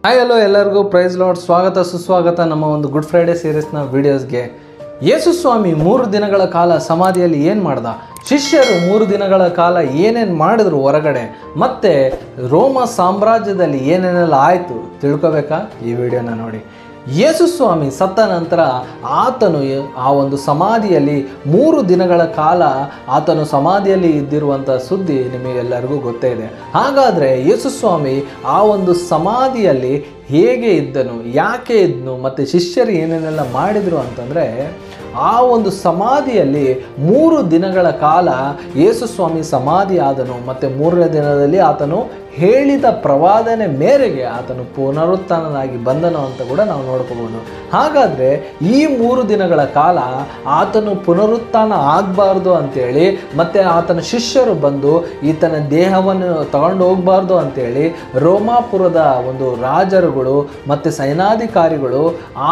Hi hello ಎಲ್ಲರಿಗೂ price lord ಸ್ವಾಗತ ಸುಸ್ವಾಗತ ನಮ್ಮ ಒಂದು ಗುಡ್ ಫ್ರೈಡೇ ಸೀರೀಸ್ನ ವಿಡಿಯೋಸ್ಗೆ. ಯೇಸು ಸ್ವಾಮಿ 3 ದಿನಗಳ ಕಾಲ ಸಮಾಧಿಯಲ್ಲಿ ಏನು ಮಾಡ್ದ, ಶಿಷ್ಯರು 3 ದಿನಗಳ ಕಾಲ ಏನೇನು ಮಾಡಿದ್ರು ಹೊರಗಡೆ, ಮತ್ತು ರೋಮ ಸಾಮ್ರಾಜ್ಯದಲ್ಲಿ ಏನೇನೆಲ್ಲ ಆಯಿತು ತಿಳ್ಕೊಬೇಕಾ? ಈ ವಿಡಿಯೋನ ನೋಡಿ. ಯೇಸು ಸ್ವಾಮಿ ಸತ್ತ ನಂತರ ಆತನು ಆ ಒಂದು ಸಮಾಧಿಯಲ್ಲಿ 3 ದಿನಗಳ ಕಾಲ ಆತನು ಸಮಾಧಿಯಲ್ಲಿ ಇದ್ದಿರುವಂಥ ಸುದ್ದಿ ನಿಮಗೆಲ್ಲರಿಗೂ ಗೊತ್ತೇ ಇದೆ. ಹಾಗಾದರೆ ಯೇಸು ಸ್ವಾಮಿ ಆ ಒಂದು ಸಮಾಧಿಯಲ್ಲಿ ಹೇಗೆ ಇದ್ದನು, ಯಾಕೆ ಇದ್ದನು, ಮತ್ತು ಶಿಷ್ಯರು ಏನೇನೆಲ್ಲ ಮಾಡಿದರು ಅಂತಂದರೆ, ಆ ಒಂದು ಸಮಾಧಿಯಲ್ಲಿ 3 ದಿನಗಳ ಕಾಲ ಯೇಸು ಸ್ವಾಮಿ ಸಮಾಧಿ ಆದನು. ಮತ್ತು 3ನೇ ದಿನದಲ್ಲಿ ಆತನು ಹೇಳಿದ ಪ್ರವಾದನೆ ಮೇರೆಗೆ ಆತನು ಪುನರುತ್ಥಾನನಾಗಿ ಬಂದನು ಅಂತ ಕೂಡ ನಾವು ನೋಡ್ಕೋಬೋದು. ಹಾಗಾದರೆ ಈ 3 ದಿನಗಳ ಕಾಲ ಆತನು ಪುನರುತ್ಥಾನ ಆಗಬಾರ್ದು ಅಂಥೇಳಿ, ಮತ್ತು ಆತನ ಶಿಷ್ಯರು ಬಂದು ಈತನ ದೇಹವನ್ನು ತಗೊಂಡು ಹೋಗಬಾರ್ದು ಅಂಥೇಳಿ ರೋಮಾಪುರದ ಒಂದು ರಾಜರುಗಳು ಮತ್ತು ಸೈನಾಧಿಕಾರಿಗಳು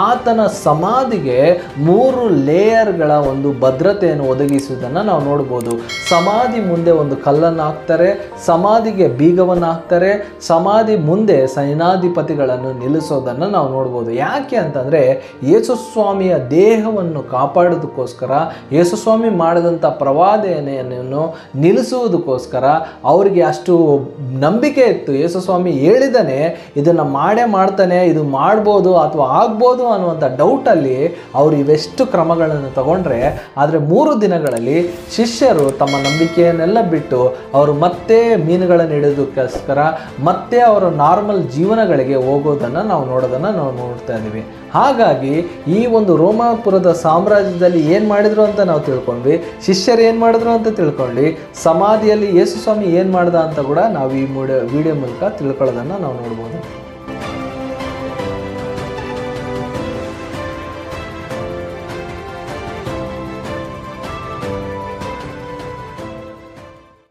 ಆತನ ಸಮಾಧಿಗೆ 3 ಲೇಯರ್ಗಳ ಒಂದು ಭದ್ರತೆಯನ್ನು ಒದಗಿಸುವುದನ್ನು ನಾವು ನೋಡ್ಬೋದು. ಸಮಾಧಿ ಮುಂದೆ ಒಂದು ಕಲ್ಲನ್ನು ಹಾಕ್ತಾರೆ, ಸಮಾಧಿಗೆ ಬೀಗವನ್ನು ಹಾಕ್ತಾರೆ, ಸಮಾಧಿ ಮುಂದೆ ಸೈನಾಧಿಪತಿಗಳನ್ನು ನಿಲ್ಲಿಸೋದನ್ನು ನಾವು ನೋಡ್ಬೋದು. ಯಾಕೆ ಅಂತಂದರೆ ಯೇಸುಸ್ವಾಮಿಯ ದೇಹವನ್ನು ಕಾಪಾಡೋದಕ್ಕೋಸ್ಕರ, ಯೇಸುಸ್ವಾಮಿ ಮಾಡಿದಂಥ ಪ್ರವಾದನೆಯನ್ನು ನಿಲ್ಲಿಸುವುದಕ್ಕೋಸ್ಕರ ಅವರಿಗೆ ಅಷ್ಟು ನಂಬಿಕೆ ಇತ್ತು. ಯೇಸುಸ್ವಾಮಿ ಹೇಳಿದನೇ ಇದನ್ನು ಮಾಡೇ ಮಾಡ್ತಾನೆ, ಇದು ಮಾಡ್ಬೋದು ಅಥವಾ ಆಗ್ಬೋದು ಅನ್ನುವಂಥ ಡೌಟಲ್ಲಿ ಅವರು ಇವೆಷ್ಟು ಕ್ರಮಗಳನ್ನು ತಗೊಂಡ್ರೆ, ಆದರೆ 3 ದಿನಗಳಲ್ಲಿ ಶಿಷ್ಯರು ತಮ್ಮ ನಂಬಿಕೆಯನ್ನೆಲ್ಲ ಬಿಟ್ಟು ಅವರು ಮತ್ತೆ ಮೀನುಗಳನ್ನು ಹಿಡಿಯೋದಕ್ಕೋಸ್ಕರ ಮತ್ತೆ ಅವರ ನಾರ್ಮಲ್ ಜೀವನಗಳಿಗೆ ಹೋಗೋದನ್ನು ನಾವು ನೋಡ್ತಾ ಇದ್ದೀವಿ. ಹಾಗಾಗಿ ಈ ಒಂದು ರೋಮಾಪುರದ ಸಾಮ್ರಾಜ್ಯದಲ್ಲಿ ಏನು ಮಾಡಿದ್ರು ಅಂತ ನಾವು ತಿಳ್ಕೊಂಡ್ವಿ, ಶಿಷ್ಯರು ಏನು ಮಾಡಿದ್ರು ಅಂತ ತಿಳ್ಕೊಂಡ್ವಿ, ಸಮಾಧಿಯಲ್ಲಿ ಯೇಸು ಸ್ವಾಮಿ ಏನು ಮಾಡ್ದ ಅಂತ ಕೂಡ ನಾವು ಈ ವಿಡಿಯೋ ಮೂಲಕ ತಿಳ್ಕೊಳ್ಳೋದನ್ನು ನಾವು ನೋಡ್ಬೋದು.